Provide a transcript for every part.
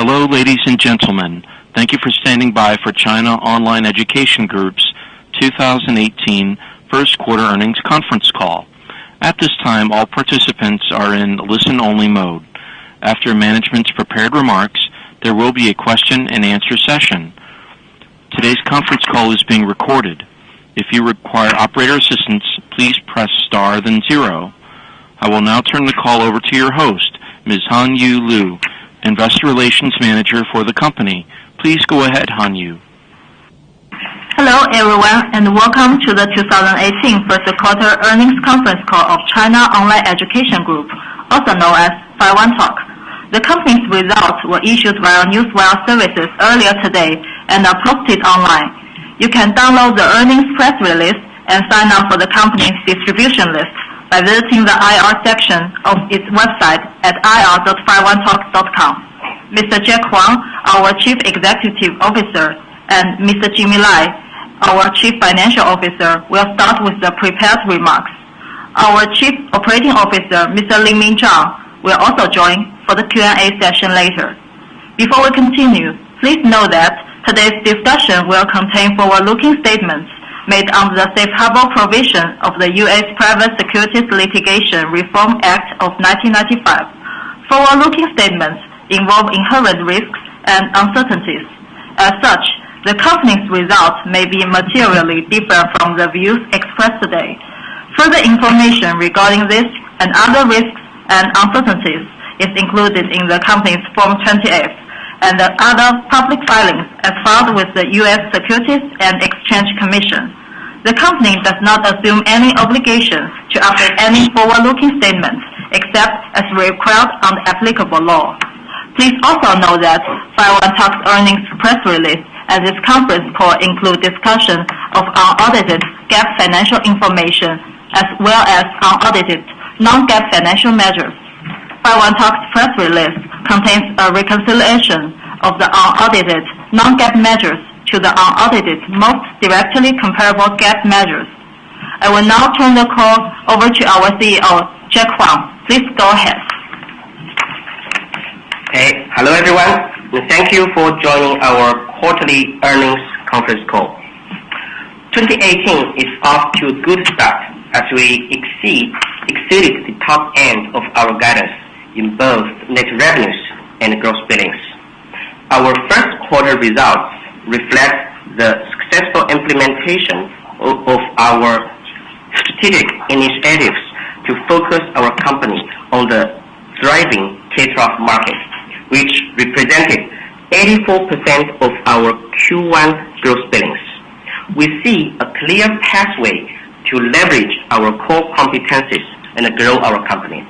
Hello, ladies and gentlemen. Thank you for standing by for China Online Education Group's 2018 first quarter earnings conference call. At this time, all participants are in listen-only mode. After management's prepared remarks, there will be a question and answer session. Today's conference call is being recorded. If you require operator assistance, please press star then 0. I will now turn the call over to your host, Ms. Han-Yu Liu, Investor Relations Manager for the company. Please go ahead, Han-Yu. Hello, everyone, and welcome to the 2018 first quarter earnings conference call of China Online Education Group, also known as 51 Talk. The company's results were issued via Newswire services earlier today and are posted online. You can download the earnings press release and sign up for the company's distribution list by visiting the IR section of its website at ir.51talk.com. Mr. Jack Huang, our Chief Executive Officer, and Mr. Jimmy Lai, our Chief Financial Officer, will start with the prepared remarks. Our Chief Operating Officer, Mr. Lin Ming Zhang, will also join for the Q&A session later. Before we continue, please know that today's discussion will contain forward-looking statements made under the safe harbor provision of the U.S. Private Securities Litigation Reform Act of 1995. Forward-looking statements involve inherent risks and uncertainties. As such, the company's results may be materially different from the views expressed today. Further information regarding this and other risks and uncertainties is included in the company's Form 20-F and the other public filings as filed with the U.S. Securities and Exchange Commission. The company does not assume any obligation to update any forward-looking statements except as required under applicable law. Please also know that 51 Talk's earnings press release and this conference call include discussion of unaudited GAAP financial information as well as unaudited non-GAAP financial measures. 51 Talk's press release contains a reconciliation of the unaudited non-GAAP measures to the unaudited most directly comparable GAAP measures. I will now turn the call over to our CEO, Jack Huang. Please go ahead. Hey, hello everyone. Thank you for joining our quarterly earnings conference call. 2018 is off to a good start as we exceeded the top end of our guidance in both net revenues and gross billings. Our first quarter results reflect the successful implementation of our strategic initiatives to focus our company on the thriving K-12 market, which represented 84% of our Q1 gross billings. We see a clear pathway to leverage our core competencies and grow our company.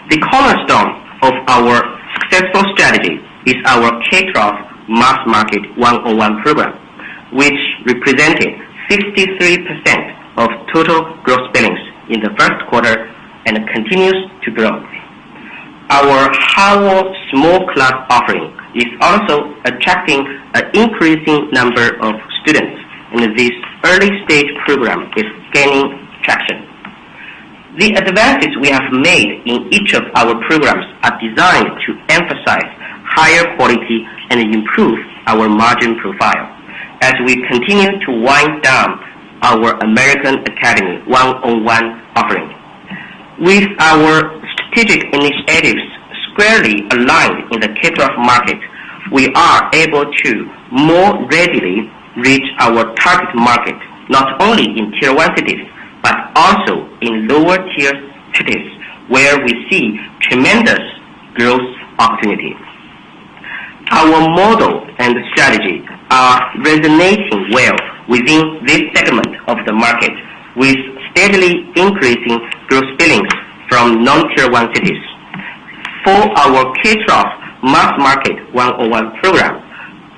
The cornerstone of our successful strategy is our K-12 Mass Market 101 program, which represented 63% of total gross billings in the first quarter and continues to grow. Our Howell Small Class offering is also attracting an increasing number of students, and this early stage program is gaining traction. The advances we have made in each of our programs are designed to emphasize higher quality and improve our margin profile as we continue to wind down our American Academy 101 offering. With our strategic initiatives squarely aligned in the K-12 market, we are able to more readily reach our target market not only in Tier 1 cities but also in lower tier cities where we see tremendous growth opportunity. Our model and strategy are resonating well within this segment of the market with steadily increasing gross billings from non-Tier 1 cities. For our K-12 Mass Market 101 program,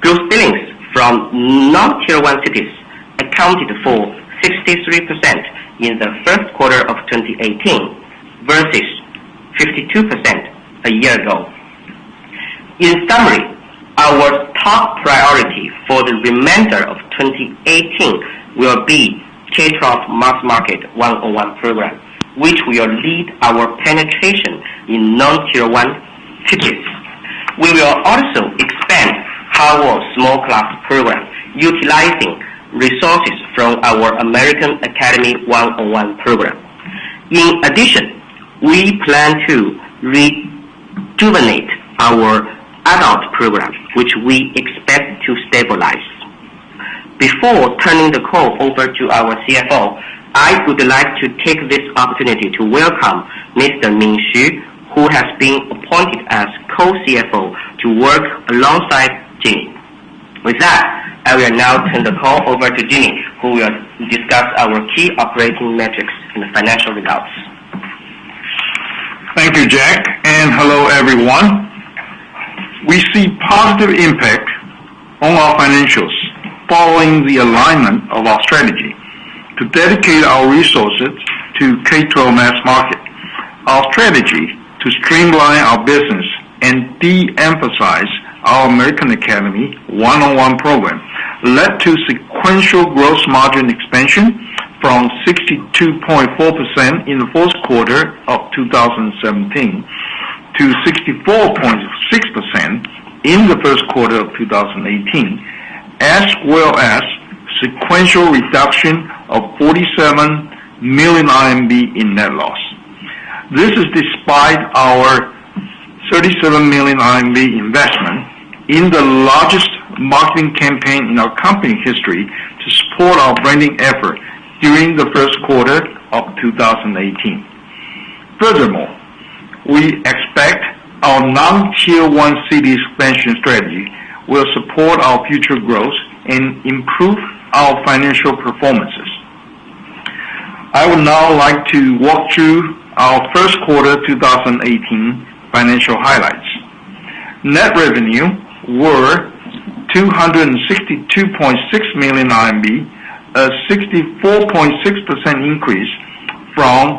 gross billings from non-Tier 1 cities accounted for 63% in the first quarter of 2018 versus 52% a year ago. In summary, our top priority for the remainder of 2018 will be K-12 Mass Market 101 program, which will lead our penetration in non-Tier 1 cities. We will also expand Harvard Small Class program, utilizing resources from our American Academy One-on-One program. In addition, we plan to rejuvenate our adult program, which we expect to stabilize. Before turning the call over to our CFO, I would like to take this opportunity to welcome Mr. Ming Xu, who has been appointed as co-CFO to work alongside Jimmy. With that, I will now turn the call over to Jimmy, who will discuss our key operating metrics and financial results. Thank you, Jack, and hello, everyone. We see positive impact on our financials following the alignment of our strategy to dedicate our resources to K-12 mass market. Our strategy to streamline our business and de-emphasize our American Academy One-on-One program led to sequential gross margin expansion from 62.4% in the fourth quarter of 2017 to 64.6% in the first quarter of 2018, as well as sequential reduction of 47 million RMB in net loss. This is despite our 37 million RMB investment in the largest marketing campaign in our company history to support our branding effort during the first quarter of 2018. Furthermore, we expect our non-Tier 1 city expansion strategy will support our future growth and improve our financial performances. I would now like to walk through our first quarter 2018 financial highlights. Net revenue were 262.6 million RMB, a 64.6% increase from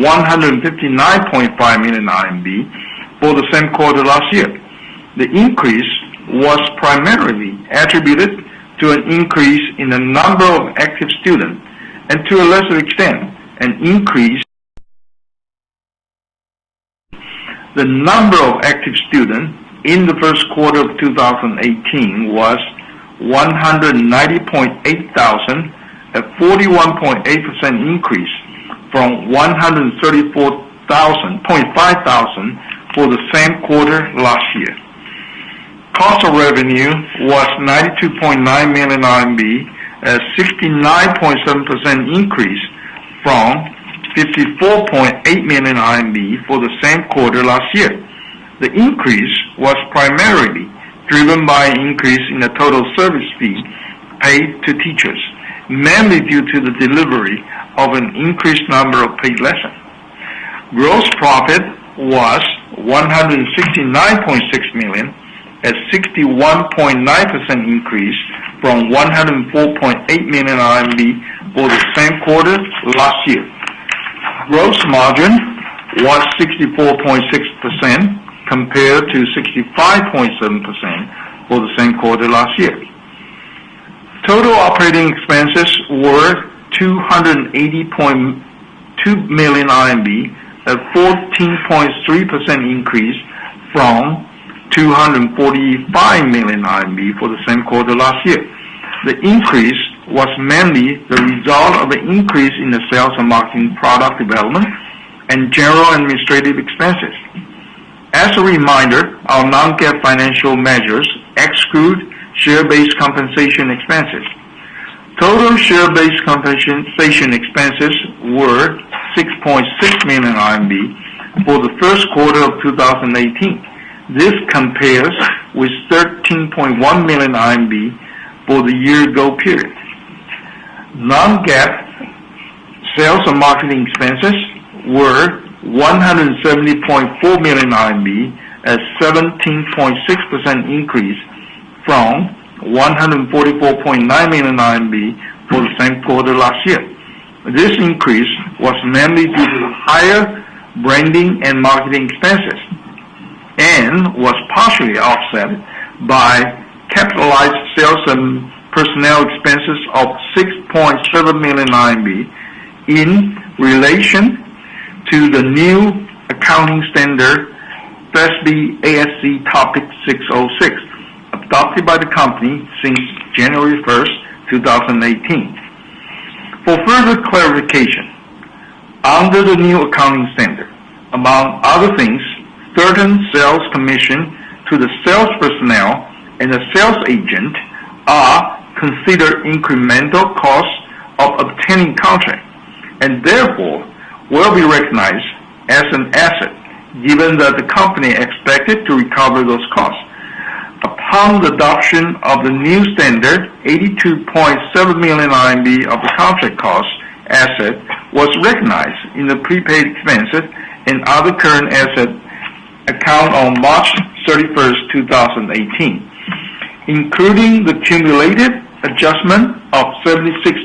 159.5 million RMB for the same quarter last year. The increase was primarily attributed to an increase in the number of active students and to a lesser extent, an increase. The number of active students in the first quarter of 2018 was 190.8 thousand, a 41.8% increase from 134.5 thousand for the same quarter last year. Cost of revenue was 92.9 million RMB, a 69.7% increase from 54.8 million RMB for the same quarter last year. The increase was primarily driven by an increase in the total service fee paid to teachers, mainly due to the delivery of an increased number of paid lessons. Gross profit was 169.6 million, a 61.9% increase from 104.8 million RMB for the same quarter last year. Gross margin was 64.6% compared to 65.7% for the same quarter last year. Total operating expenses were 280.2 million RMB, a 14.3% increase from 245 million RMB for the same quarter last year. The increase was mainly the result of an increase in the sales and marketing, product development, and general administrative expenses. As a reminder, our non-GAAP financial measures exclude share-based compensation expenses. Total share-based compensation expenses were 6.6 million RMB for the first quarter of 2018. This compares with 13.1 million RMB for the year-ago period. Non-GAAP sales and marketing expenses were 170.4 million RMB, a 17.6% increase from 144.9 million RMB for the same quarter last year. This increase was mainly due to higher branding and marketing expenses and was partially offset by capitalized sales and personnel expenses of 6.7 million RMB in relation to the new accounting standard FASB ASC Topic 606, adopted by the company since January 1st, 2018. For further clarification, under the new accounting standard, among other things, certain sales commission to the sales personnel and the sales agent are considered incremental costs of obtaining contract, and therefore will be recognized as an asset, given that the company expected to recover those costs. Upon the adoption of the new standard, 82.7 million RMB of the contract cost asset was recognized in the prepaid expenses and other current asset account on March 31st, 2018, including the cumulative adjustment of 76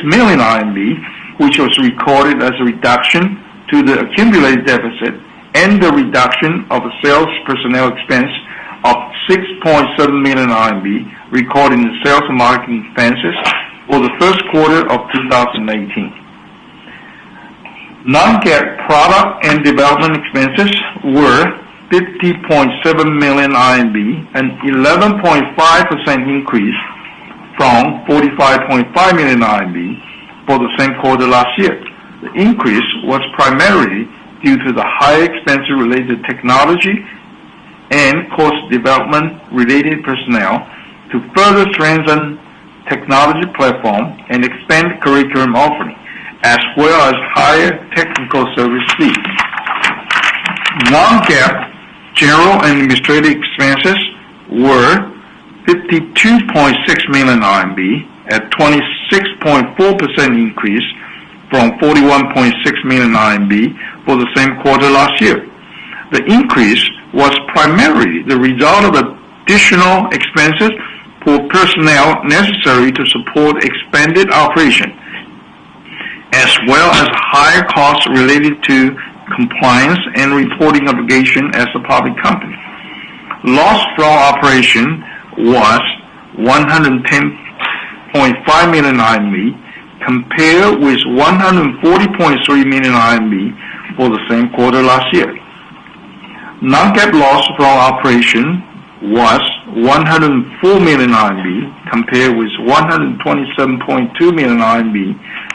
million RMB, which was recorded as a reduction to the accumulated deficit, and the reduction of the sales personnel expense of 6.7 million RMB recorded in the sales and marketing expenses for the first quarter of 2018. Non-GAAP product and development expenses were 50.7 million RMB, an 11.5% increase from 45.5 million RMB for the same quarter last year. The increase was primarily due to the higher expenses related to technology and course development related personnel to further strengthen technology platform and expand curriculum offering, as well as higher technical service fees. Non-GAAP general and administrative expenses were 52.6 million RMB, a 26.4% increase from 41.6 million RMB for the same quarter last year. The increase was primarily the result of additional expenses for personnel necessary to support expanded operation, as well as higher costs related to compliance and reporting obligation as a public company. Loss from operation was 110.5 million RMB, compared with 140.3 million RMB for the same quarter last year. Non-GAAP loss from operation was 104 million RMB, compared with 127.2 million RMB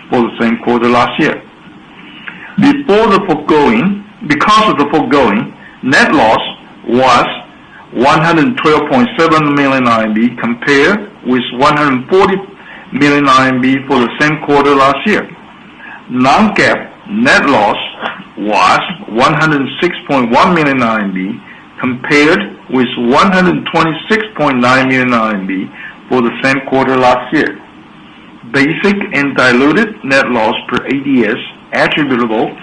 for the same quarter last year. Because of the foregoing, net loss was 112.7 million RMB, compared with 140 million RMB for the same quarter last year. Non-GAAP net loss was 106.1 million RMB, compared with 126.9 million RMB for the same quarter last year. Basic and diluted net loss per ADS attributable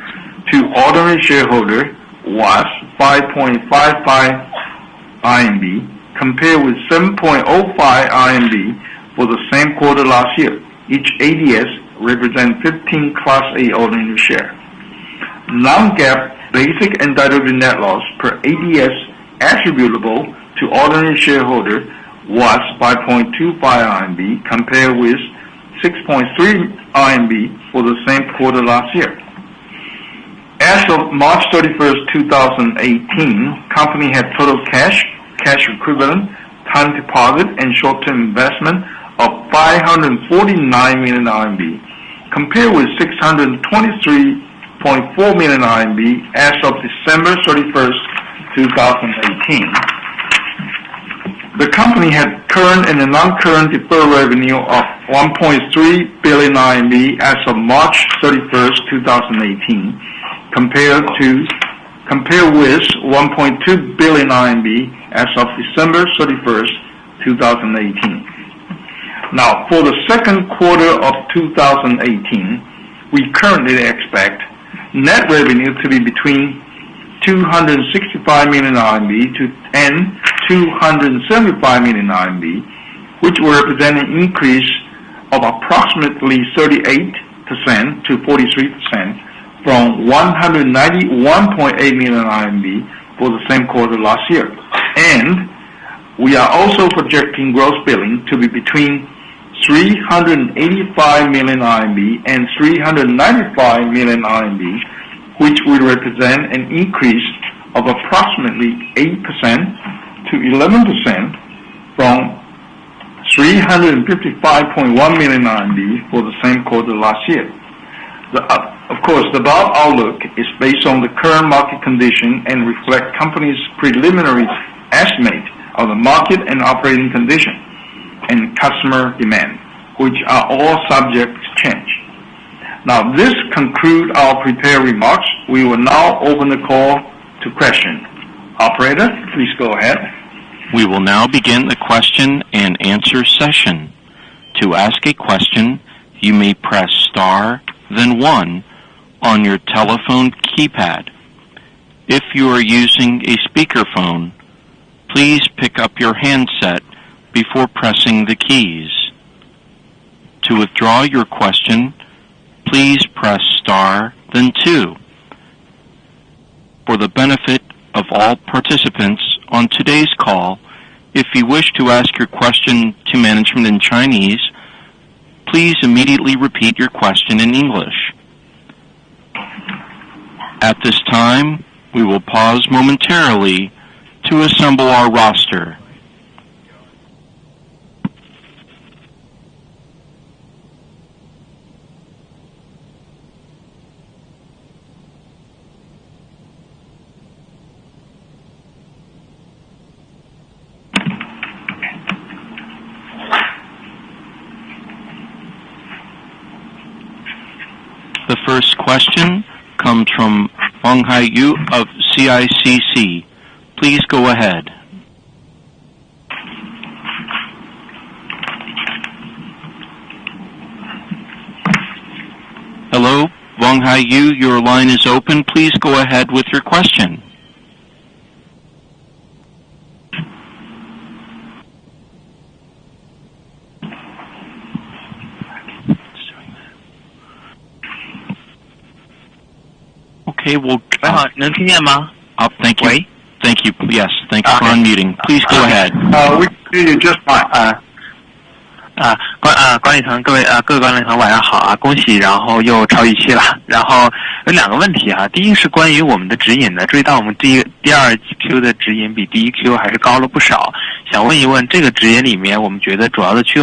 to ordinary shareholder was 5.55 RMB, compared with 7.05 RMB for the same quarter last year. Each ADS represents 15 Class A ordinary share. Non-GAAP basic and diluted net loss per ADS attributable to ordinary shareholder was 5.25 RMB, compared with 6.3 RMB for the same quarter last year. As of March 31st, 2018, company had total cash equivalent, time deposit, and short-term investment of 549 million RMB, compared with 623.4 million RMB as of December 31st, 2018. The company had current and non-current deferred revenue of 1.3 billion RMB as of March 31st, 2018, compared with 1.2 billion RMB as of December 31st, 2018. Now, for the second quarter of 2018, we currently expect net revenue to be between 265 million RMB and 275 million RMB, which will represent an increase of approximately 38% to 43% from 191.8 million RMB for the same quarter last year. And we are also projecting gross billing to be between 385 million RMB and 395 million RMB, which will represent an increase of approximately 8% to 11% from 355.1 million RMB for the same quarter last year. Of course, the above outlook is based on the current market condition and reflect company's preliminary estimate of the market and operating condition and customer demand, which are all subject to change. Now, this concludes our prepared remarks. We will now open the call to questions. Operator, please go ahead. We will now begin the question and answer session. To ask a question, you may press star, then 1 on your telephone keypad. If you are using a speakerphone, please pick up your handset before pressing the keys. To withdraw your question, please press star, then 2. For the benefit of all participants on today's call, if you wish to ask your question to management in Chinese, please immediately repeat your question in English. At this time, we will pause momentarily to assemble our roster. The first question comes from Wang Haiyu of CICC. Please go ahead. Hello, Wang Haiyu, your line is open. Please go ahead with your question. Okay, well, 喂，好，能听见吗？ thank you. 喂 Thank you. Yes, thank you for unmuting. Please go ahead. We can hear you just fine. 管理层各位各位管理层晚上好啊，恭喜，然后又超预期了。然后有2个问题啊，第一是关于我们的指引的，注意到我们第二 Q 的指引比第一 Q 还是高了不少，想问一问这个指引里面我们觉得主要的驱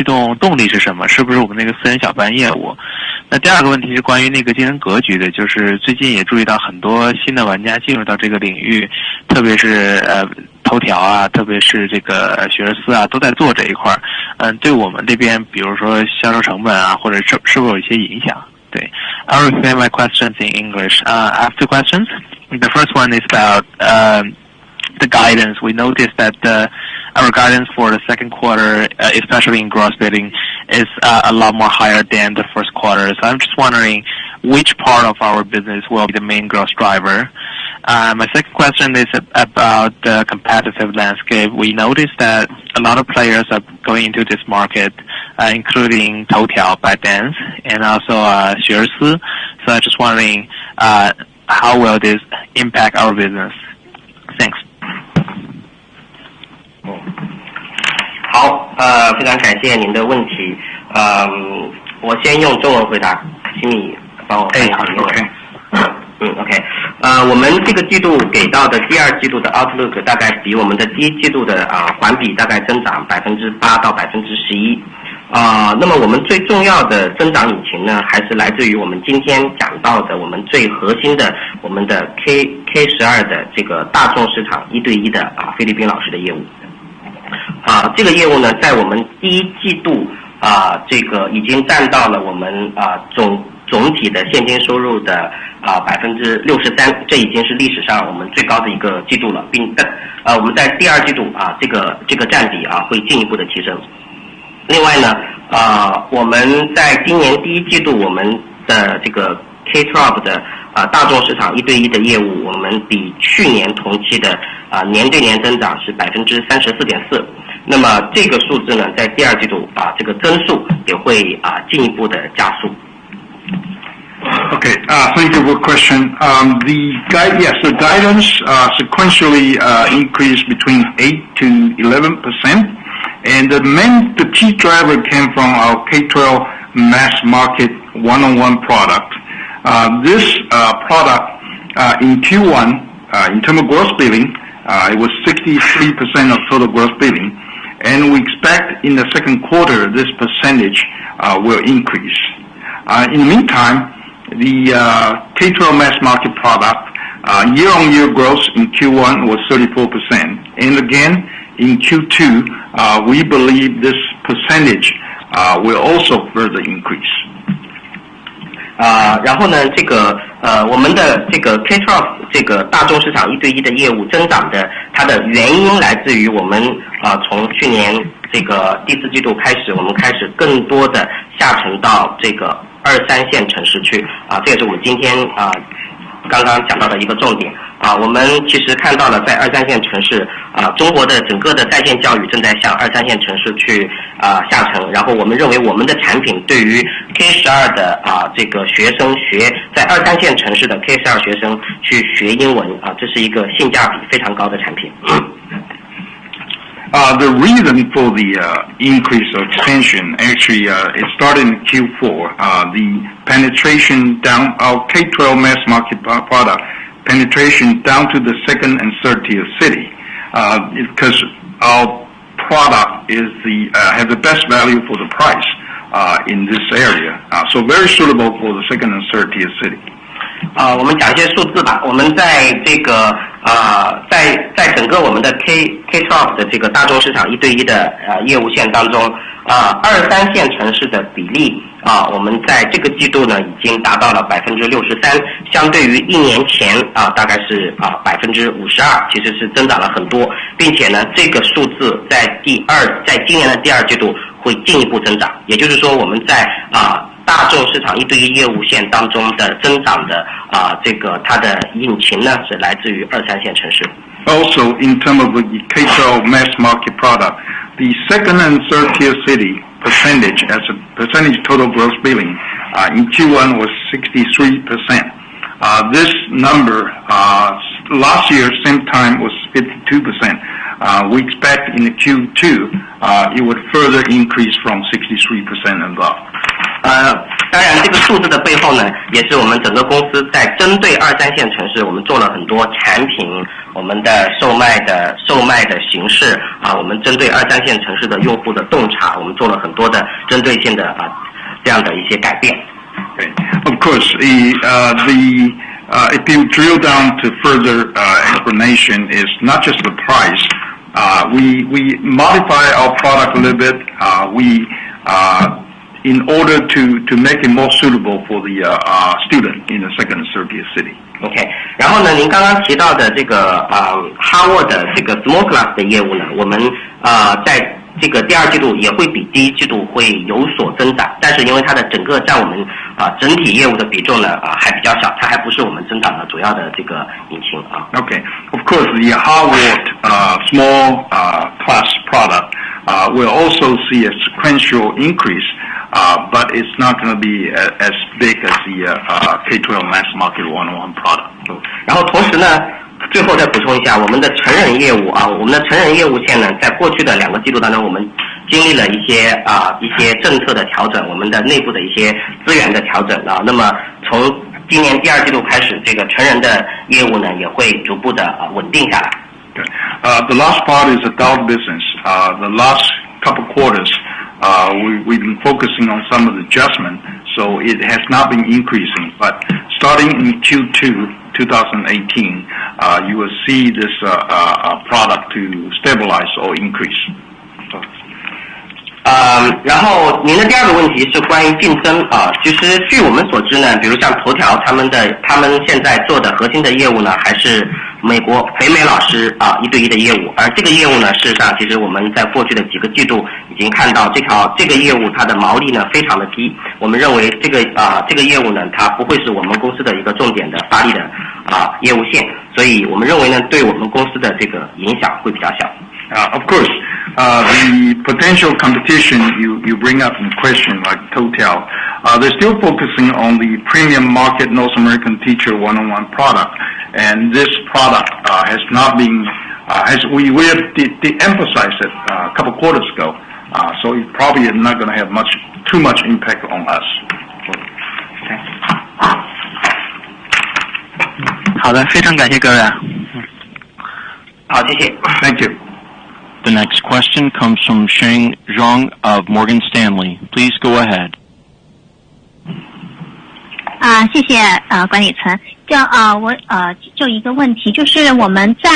动动力是什么？是不是我们那个私人小班业务？那第2个问题是关于那个竞争格局的，就是最近也注意到很多新的玩家进入到这个领域，特别是头条啊，特别是这个雪尔斯啊，都在做这一块儿。对我们这边，比如说销售成本啊，或者是否有一些影响？对 ，I'll explain my questions in English. I have 2 questions. The first one is about the guidance. We noticed that our guidance for the second quarter, especially in gross billing, is a lot more higher than the first quarter. So I'm just wondering which part of our business will be the main growth driver. My second question is about the competitive landscape. We noticed that a lot of players are going into this market, including Toutiao, ByteDance, and also Xuersi. So I'm just wondering how will this impact our business? Thanks. 好，非常感谢您的问题。我先用中文回答，请你帮我翻译好英文。OK， 我们这个季度给到的第2季度的 outlook 大概比我们的第1季度的环比大概增长8%到11%。那么我们最重要的增长引擎呢，还是来自于我们今天讲到的我们最核心的我们的 K12 的这个大众市场1对1的菲律宾老师的业务。这个业务呢，在我们第1季度这个已经占到了我们总体的现金收入的63%，这已经是历史上我们最高的一个季度了，并我们在第2季度这个占比会进一步的提升。另外呢，我们在今年第1季度我们的这个 K12 的大众市场1对1的业务，我们比去年同期的年对年增长是34.4%。那么这个数字呢，在第2季度这个增速也会进一步的加速。Okay, thank you for the question. The guidance sequentially increased between 8 to 11%, and the key driver came from our K12 mass market one-on-one product. This product in Q1 In terms of gross billing, it was 63% of total gross billing, and we expect in the second quarter this percentage will increase. In the meantime, the K-12 mass market product year-on-year growth in Q1 was 34%, and again in Q2 we believe this percentage will also further increase. 然后呢，我们的这个 K-12 这个大众市场1对1的业务增长的，它的原因来自于我们从去年这个第4季度开始，我们开始更多的下沉到这个2、3线城市去这也是我们今天刚刚讲到的一个重点我们其实看到了在2、3线城市中国的整个的在线教育正在向2、3线城市去下沉，然后我们认为我们的产品对于 K12 的这个学生在2、3线城市的 K12 学生去学英文这是一个性价比非常高的产品。The reason for the increase or expansion actually it started in Q4. The penetration down our K-12 mass market product penetration down to the second and third tier city because our product is has the best value for the price in this area, so very suitable for the second and third tier city. 我们讲一些数字吧。我们在这个在整个我们的 K-12 的这个大众市场1对1的业务线当中2、3线城市的比例我们在这个季度呢已经达到了 63%， 相对于1年前大概是52%， 其实是增长了很多，并且呢这个数字在今年的第2季度会进一步增长，也就是说我们在大众市场1对1业务线当中的增长的这个它的引擎呢是来自于2、3线城市。Also, in terms of the K-12 mass market product, the second and third tier city percentage as a percentage total gross billing in Q1 was 63%. This number last year same time was 52%. We expect in the Q2 it would further increase from 63% and above. 当然这个数字的背后呢也是我们整个公司在针对2、3线城市我们做了很多产品，我们的售卖的形式我们针对2、3线城市的用户的洞察，我们做了很多的针对性的这样的一些改变。Of course, if you drill down to further explanation, is not just the price. We modify our product a little bit. In order to make it more suitable for the student in the second and third tier city. OK， 然后呢，您刚刚提到的这个哈沃的这个 small class 的业务呢，我们在这个第2季度也会比第1季度会有所增长，但是因为它的整个占我们整体业务的比重呢还比较小，它还不是我们增长的主要的这个引擎Okay, of course the Harvard small class product will also see a sequential increase, but it's not going to be as big as the K-12 mass market one-on-one product. 然后同时呢，最后再补充一下，我们的成人业务我们的成人业务线呢，在过去的2个季度当中，我们经历了一些政策的调整，我们的内部的一些资源的调整那么从今年第2季度开始，这个成人的业务呢，也会逐步的稳定下来。The last part is adult business. The last couple quarters, we've been focusing on some of the adjustment, so it has not been increasing. But starting in Q2 2018, you will see this product to stabilize or increase. 然后您的第2个问题是关于竞争其实据我们所知呢，比如像头条他们现在做的核心的业务呢，还是北美老师1对1的业务，而这个业务呢，事实上其实我们在过去的几个季度已经看到这个业务它的毛利呢非常的低，我们认为这个业务呢，它不会是我们公司的一个重点的发力的业务线，所以我们认为呢，对我们公司的这个影响会比较小。Of course, the potential competition you bring up in question, like Total, they're still focusing on the premium market North American teacher one-on-one product, and this product has not been, as we have de-emphasized it a couple quarters ago, so it probably is not going to have too much impact on us. 好的，非常感谢各位。好，谢谢。Thank you. The next question comes from Sheng Zhong of Morgan Stanley. Please go ahead. 谢谢管理层。我就一个问题，就是我们在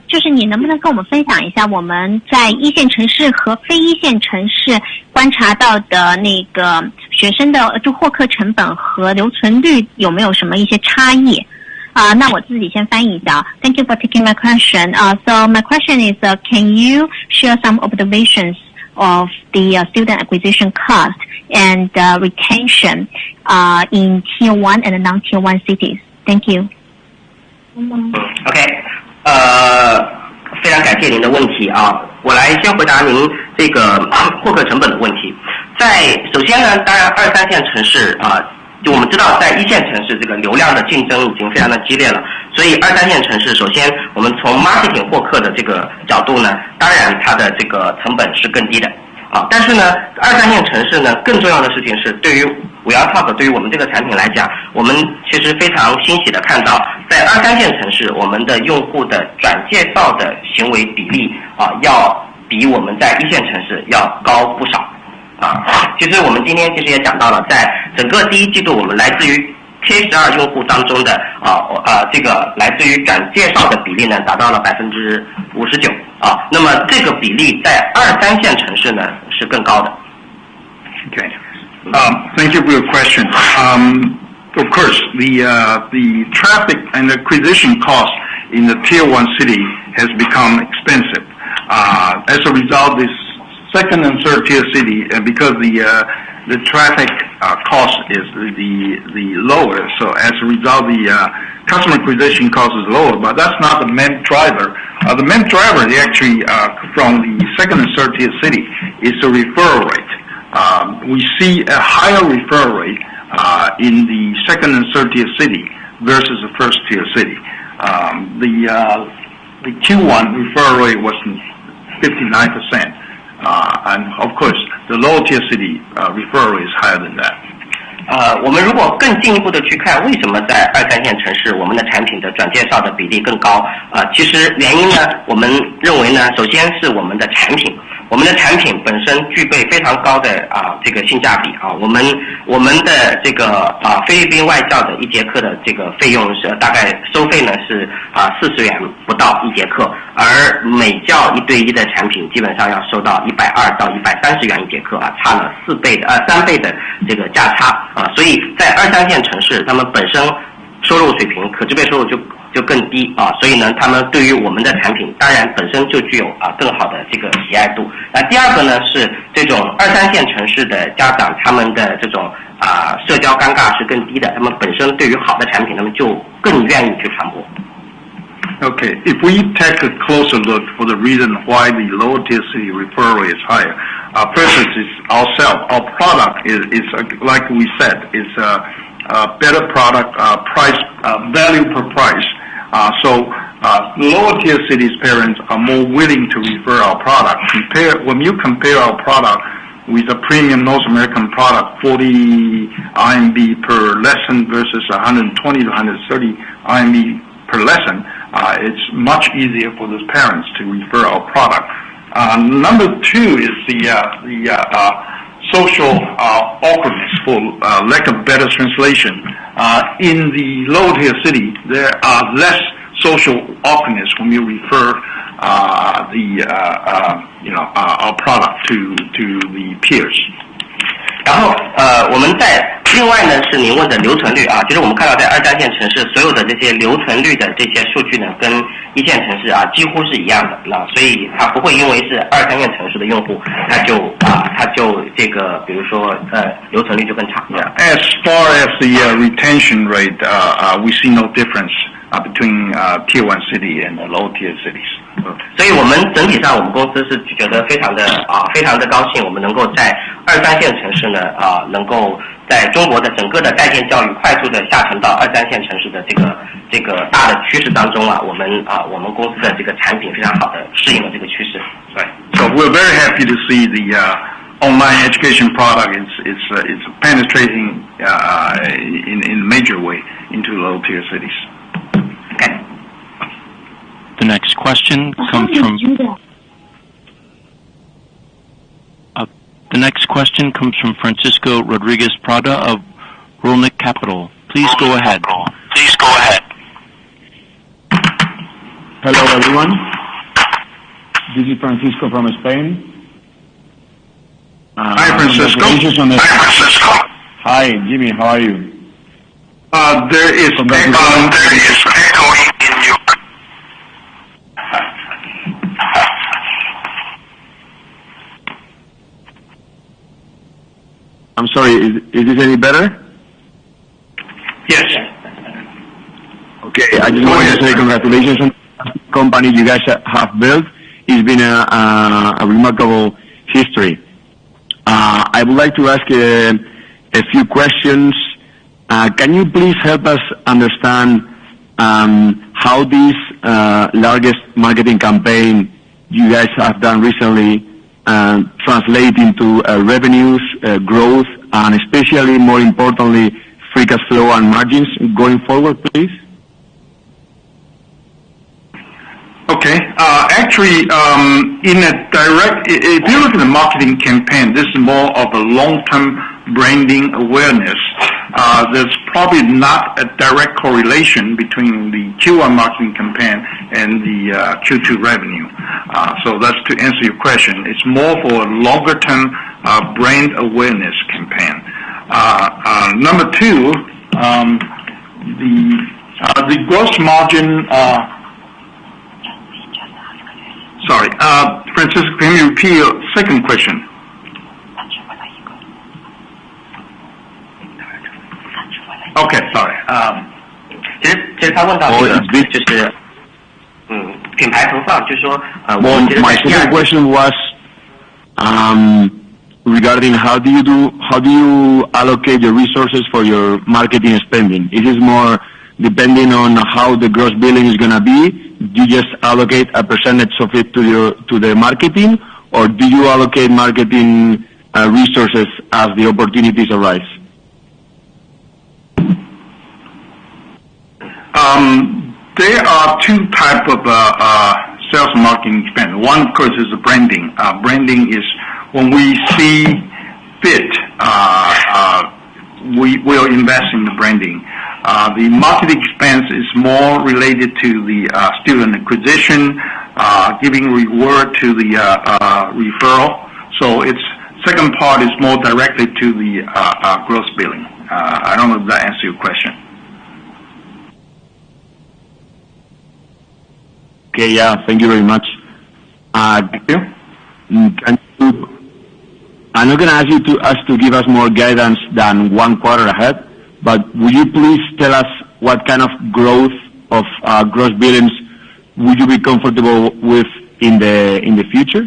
就是你能不能跟我们分享一下我们在一线城市和非一线城市观察到的那个学生的就获客成本和留存率有没有什么一些差异？那我自己先翻译一下。Thank you for taking my question. So my question is, can you share some observations of the student acquisition cost and retention in Tier 1 and non-Tier 1 cities? Thank you. OK， 非常感谢您的问题啊，我来先回答您这个获客成本的问题。首先呢，当然2、3线城市就我们知道在一线城市这个流量的竞争已经非常的激烈了，所以2、3线城市首先我们从 marketing 获客的这个角度呢，当然它的这个成本是更低的但是呢2、3线城市呢更重要的事情是对于511Talk对于我们这个产品来讲，我们其实非常欣喜的看到在2、3线城市我们的用户的转介绍的行为比例要比我们在一线城市要高不少其实我们今天其实也讲到了，在整个第一季度我们来自于 K12 用户当中的这个来自于转介绍的比例呢达到了59%那么这个比例在2、3线城市呢是更高的。Okay. Thank you for your question. Of course, the traffic and acquisition cost in the Tier 1 city has become expensive. As a result, this second and third tier city, because the traffic cost is the lower, so as a result, the customer acquisition cost is lower. But that's not the main driver. The main driver is actually from the second and third tier city is the referral rate. We see a higher referral rate in the second and third tier city versus the first tier city. The Q1 referral rate was 59%. And of course, the lower tier city referral is higher than that. 我们如果更进一步的去看，为什么在2、3线城市我们的产品的转介绍的比例更高？其实原因呢，我们认为呢，首先是我们的产品。我们的产品本身具备非常高的这个性价比我们的这个菲律宾外教的1节课的这个费用是大概收费呢是40元不到1节课，而美教1对1的产品基本上要收到120到130元1节课差了3倍的这个价差所以在2、3线城市他们本身收入水平可支配收入就更低所以呢他们对于我们的产品当然本身就具有更好的这个喜爱度。第二个呢是这种2、3线城市的家长他们的这种社交尴尬是更低的，他们本身对于好的产品他们就更愿意去传播。Okay, if we take a closer look for the reason why the lower tier city referral is higher, first is ourselves. Our product is like we said, is a better product, price, value per price. So lower tier cities parents are more willing to refer our product. When you compare our product with a premium North American product, 40 RMB per lesson versus 120 to 130 RMB per lesson, it's much easier for those parents to refer our product. Number two is the social awkwardness, for lack of better translation. In the lower tier city, there are less social awkwardness when you refer our product to the peers. 然后我们在另外呢是您问的留存率其实我们看到在2、3线城市所有的这些留存率的这些数据呢跟1线城市几乎是一样的所以它不会因为是2、3线城市的用户它就这个比如说留存率就更差。As far as the retention rate, we see no difference between Tier 1 city and the low tier cities. 所以我们整体上我们公司是觉得非常的高兴，我们能够在2、3线城市呢能够在中国的整个的在线教育快速的下沉到2、3线城市的这个大的趋势当中我们公司的这个产品非常好的适应了这个趋势。Right. So we're very happy to see the online education product it's penetrating in a major way into low tier cities. Okay. The next question comes from Francisco Rodriguez Prada of Rolnick Capital. Please go ahead. Hello, everyone. This is Francisco from Spain. Hi, Francisco. Hi, Jimmy. How are you? There is echoing in your. I'm sorry. Is this any better? Yes. Okay. I just want to say congratulations on the company you guys have built. It's been a remarkable history. I would like to ask a few questions. Can you please help us understand how this largest marketing campaign you guys have done recently translate into revenues, growth, and especially, more importantly, free cash flow and margins going forward, please? Okay. Actually, if you look at the marketing campaign, this is more of a long-term branding awareness. There's probably not a direct correlation between the Q1 marketing campaign and the Q2 revenue. So that's to answer your question. It's more for a longer-term brand awareness campaign. Number two, the gross margin. Sorry, Francisco, can you repeat your second question? Okay, sorry. 其实他问到这个就是品牌投放，就是说my second question was regarding how do you allocate your resources for your marketing spending? It is more depending on how the gross billing is going to be. Do you just allocate a percentage of it to the marketing, or do you allocate marketing resources as the opportunities arise? There are two types of sales and marketing spend. One, of course, is the branding. Branding is when we see fit, we will invest in the branding. The marketing expense is more related to the student acquisition, giving reward to the referral. So its second part is more directly to the gross billing. I don't know if that answers your question. Okay, yeah, thank you very much. Thank you. I'm not going to ask you to give us more guidance than 1 quarter ahead, but would you please tell us what kind of growth of gross billings would you be comfortable with in the future?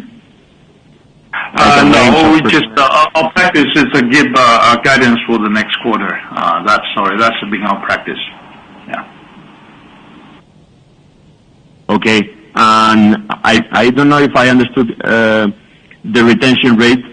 No, we just our practice is to give guidance for the next quarter. That's been our practice. Yeah. Okay, and I don't know if I understood the retention rate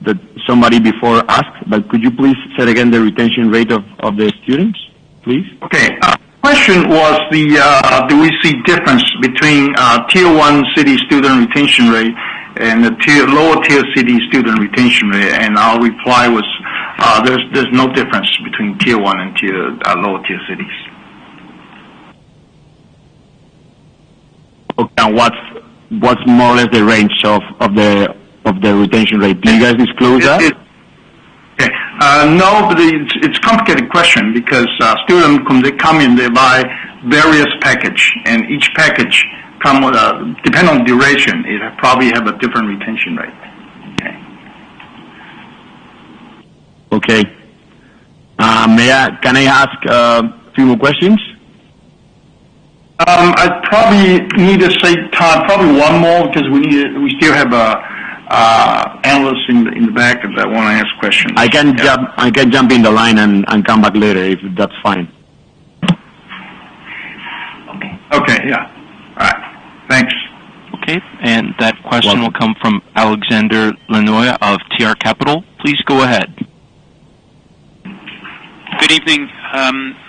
that somebody before asked, but could you please say again the retention rate of the students, please? Okay. Question was do we see difference between Tier 1 city student retention rate and the lower tier city student retention rate? And our reply was there's no difference between Tier 1 and lower tier cities. Okay, and what's more or less the range of the retention rate? Do you guys disclose that? Okay. No, but it's a complicated question because students, when they come in, they buy various package, and each package come with depending on duration, it probably have a different retention rate. Okay. Can I ask a few more questions? I probably need to say probably one more because we still have analysts in the back that want to ask questions. I can jump in the line and come back later if that's fine. Okay, yeah. All right. Thanks. Okay, and that question will come from Alexander Lenoya of TR Capital. Please go ahead. Good evening.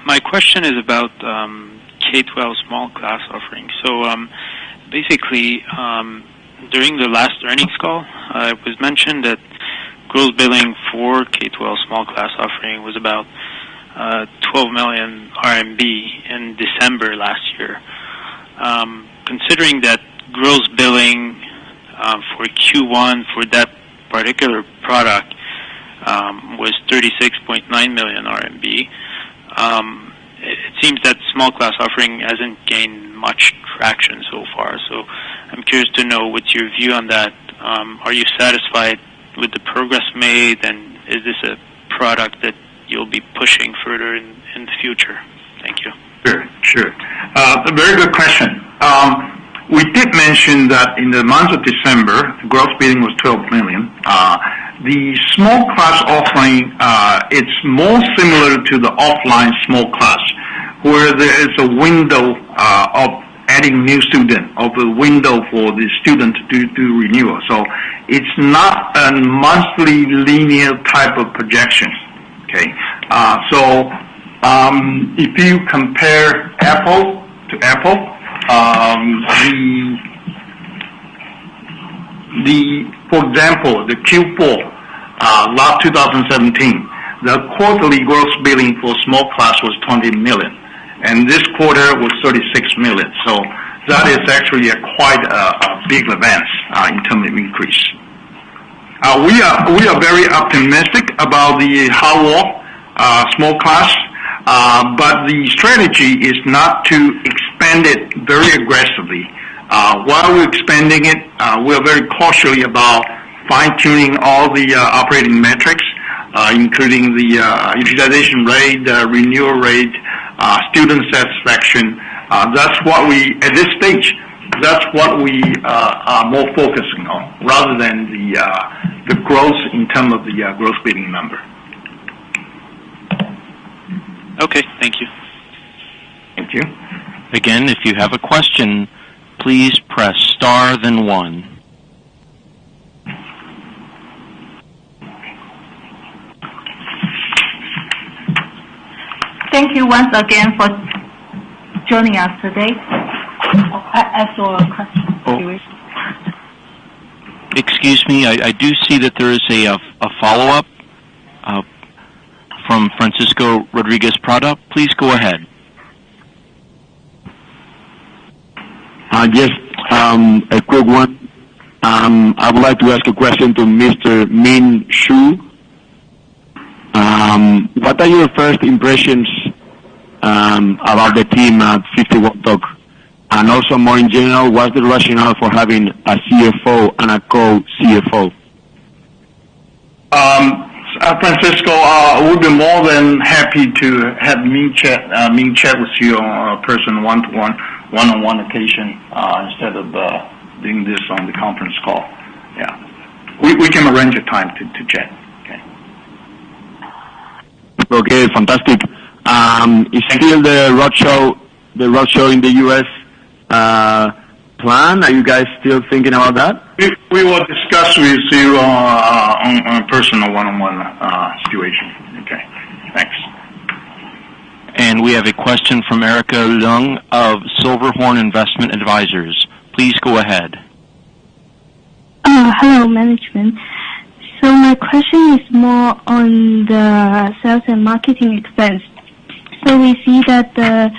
My question is about K-12 small class offering. So basically, during the last earnings call, it was mentioned that gross billing for K-12 small class offering was about 12 million RMB in December last year. Considering that gross billing for Q1 for that particular product was 36.9 million RMB, it seems that small class offering hasn't gained much traction so far. So I'm curious to know what's your view on that. Are you satisfied with the progress made, and is this a product that you'll be pushing further in the future? Thank you. Sure. A very good question. We did mention that in the month of December, the gross billing was 12 million. The small class offering, it's more similar to the offline small class, where there is a window of adding new student, of a window for the student to do renewal. So it's not a monthly linear type of projection. Okay. So if you compare apple to apple, for example, the Q4 last 2017, the quarterly gross billing for small class was 20 million, and this quarter was 36 million. So that is actually quite a big advance in terms of increase. We are very optimistic about the Howell small class, but the strategy is not to expand it very aggressively. While we're expanding it, we're very cautiously about fine-tuning all the operating metrics, including the utilization rate, renewal rate, student satisfaction. That's what we, at this stage, that's what we are more focusing on, rather than the growth in terms of the gross billing number. Okay, thank you. Thank you. Again, if you have a question, please press star then 1. Thank you once again for joining us today. I saw a question. Excuse me, I do see that there is a follow-up from Francisco Rodriguez Prada. Please go ahead. Yes, a quick one. I would like to ask a question to Mr. Min Shu. What are your first impressions about the team at 51 Talk? And also, more in general, what's the rationale for having a CFO and a co-CFO? Francisco, we'd be more than happy to have Ming chat with you on a person one-on-one occasion instead of doing this on the conference call. Yeah, we can arrange a time to chat. Okay, fantastic. Is still the roadshow in the U.S. plan? Are you guys still thinking about that? We will discuss with you on a personal one-on-one situation. Okay, thanks. And we have a question from Erica Leung of Silverhorn Investment Advisors. Please go ahead. Hello, management. So my question is more on the sales and marketing expense. So we see that the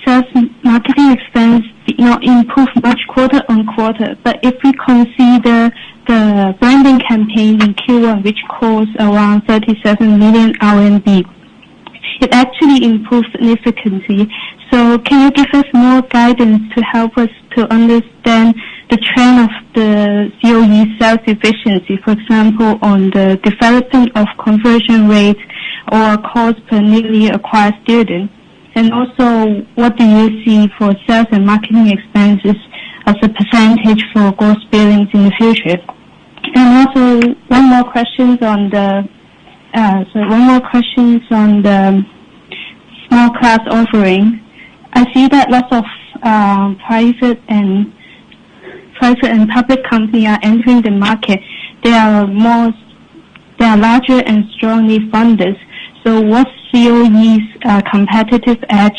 sales and marketing expense did not improve much quarter on quarter. But if we consider the branding campaign in Q1, which cost around 37 million RMB, it actually improved significantly. So can you give us more guidance to help us to understand the trend of the COE sales efficiency, for example, on the development of conversion rate or cost per newly acquired student? And also, what do you see for sales and marketing expenses as a percentage for gross billings in the future? And also, one more question on the small class offering. I see that lots of private and public companies are entering the market. They are larger and strongly funded. So what's COE's competitive edge,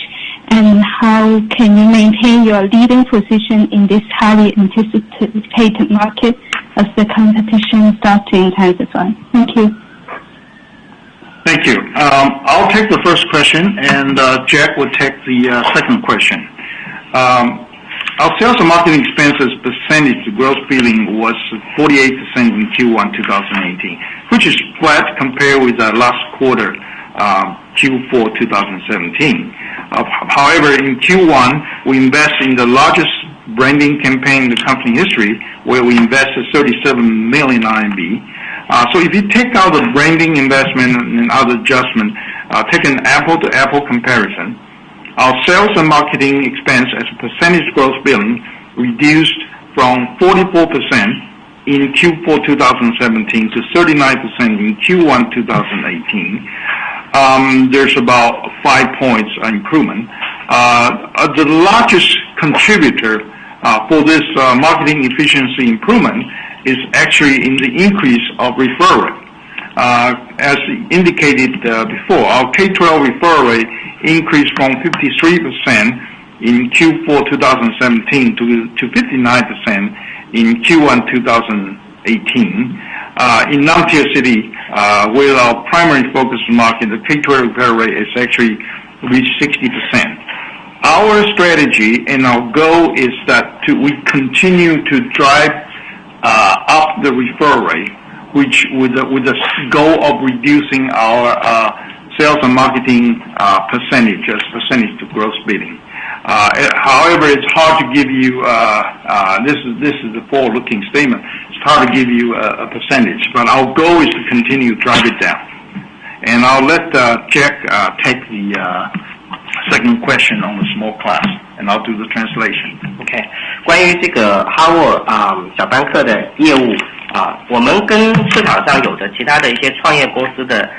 and how can you maintain your leading position in this highly anticipated market as the competition starts to intensify? Thank you. Thank you. I'll take the first question, and Jack will take the second question. Our sales and marketing expenses percentage to gross billing was 48% in Q1 2018, which is flat compared with the last quarter, Q4 2017. However, in Q1, we invest in the largest branding campaign in the company history, where we invested 37 million RMB. So if you take out the branding investment and other adjustment, take an apple-to-apple comparison, our sales and marketing expense as a percentage gross billing reduced from 44% in Q4 2017 to 39% in Q1 2018. There's about 5 points improvement. The largest contributor for this marketing efficiency improvement is actually in the increase of referral rate. As indicated before, our K-12 referral rate increased from 53% in Q4 2017 to 59% in Q1 2018. In non-tier city, where our primary focus market, the K-12 referral rate is actually reached 60%. Our strategy and our goal is that we continue to drive up the referral rate, which with the goal of reducing our sales and marketing percentage as percentage to gross billing. However, it's hard to give you this is a forward-looking statement. It's hard to give you a percentage, but our goal is to continue to drive it down. And I'll let Jack take the second question on the small class, and I'll do the translation. OK， 关于这个哈沃小班课的业务我们跟市场上有的其他的一些创业公司的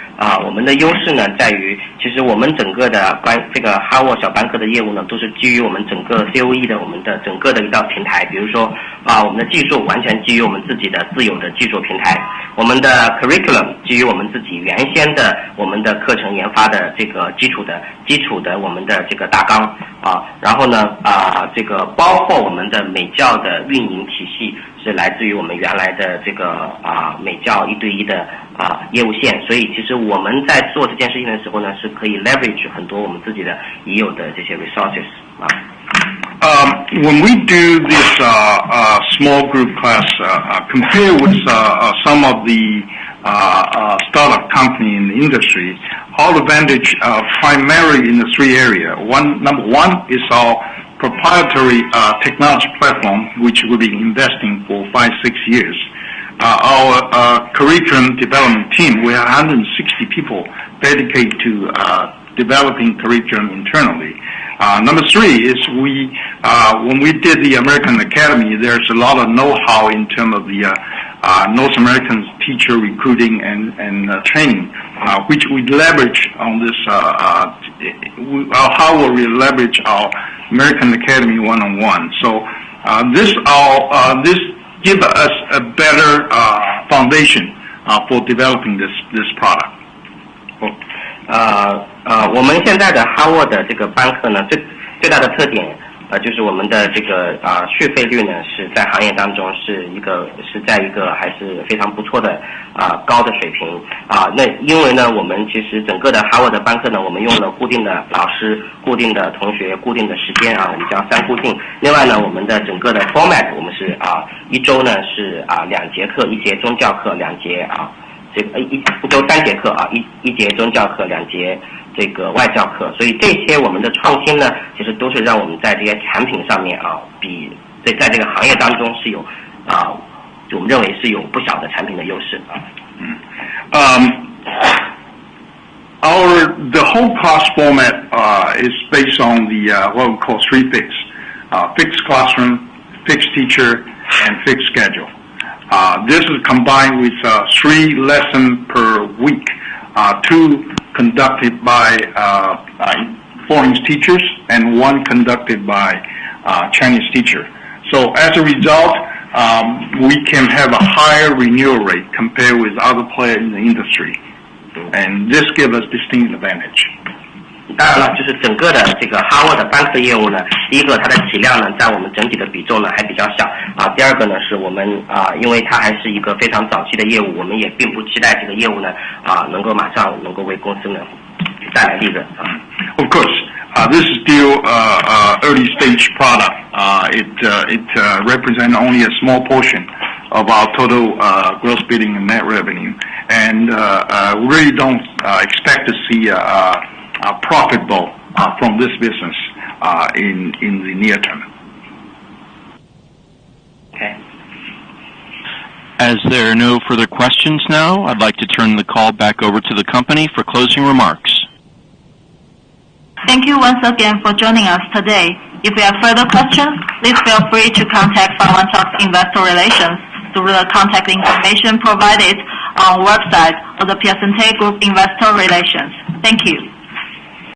我们的优势呢，在于其实我们整个的这个哈沃小班课的业务呢，都是基于我们整个 COE 的我们的整个的一道平台。比如说我们的技术完全基于我们自己的自有的技术平台，我们的 curriculum 基于我们自己原先的我们的课程研发的这个基础的我们的这个大纲然后呢这个包括我们的美教的运营体系是来自于我们原来的这个美教1对1的业务线，所以其实我们在做这件事情的时候呢，是可以 leverage 很多我们自己的已有的这些 resources When we do this small group class, compare with some of the startup company in the industry, our advantage primarily in the 3 areas. Number one is our proprietary technology platform, which we've been investing for 5-6 years. Our curriculum development team, we have 160 people dedicated to developing curriculum internally. Number 3 is when we did the American Academy, there's a lot of know-how in terms of the North American teacher recruiting and training, which we leverage on this. How will we leverage our American Academy one-on-one? So this gives us a better foundation for developing this product. 我们现在的哈沃的这个班课呢，最大的特点就是我们的这个续费率呢是在行业当中是在一个还是非常不错的高的水平那因为呢我们其实整个的哈沃的班课呢，我们用了固定的老师、固定的同学、固定的时间我们叫3固定。另外呢，我们的整个的 format 我们是1周呢是2节课，1节中教课，2节这个一周3节课一节中教课，2节这个外教课，所以这些我们的创新呢，其实都是让我们在这些产品上面比在这个行业当中是有我们认为是有不小的产品的优势The whole class format is based on the what we call 3 fix: fixed classroom, fixed teacher, and fixed schedule. This is combined with 3 lessons per week, 2 conducted by foreign teachers and 1 conducted by Chinese teacher. So as a result, we can have a higher renewal rate compared with other players in the industry, and this gives us distinct advantage. 当然了，就是整个的这个 Harvard Bank 的业务呢，第一个它的体量呢，在我们整体的比重呢还比较小啊。第二个呢，是我们因为它还是一个非常早期的业务，我们也并不期待这个业务呢能够马上能够为公司呢带来利润啊。Of course, this is still early stage product. It represents only a small portion of our total gross billing and net revenue, and we really don't expect to see profitable from this business in the near term. Okay. As there are no further questions now, I'd like to turn the call back over to the company for closing remarks. Thank you once again for joining us today. If you have further questions, please feel free to contact 51Talk's Investor Relations through the contact information provided on our website or the Piacente Group Investor Relations. Thank you.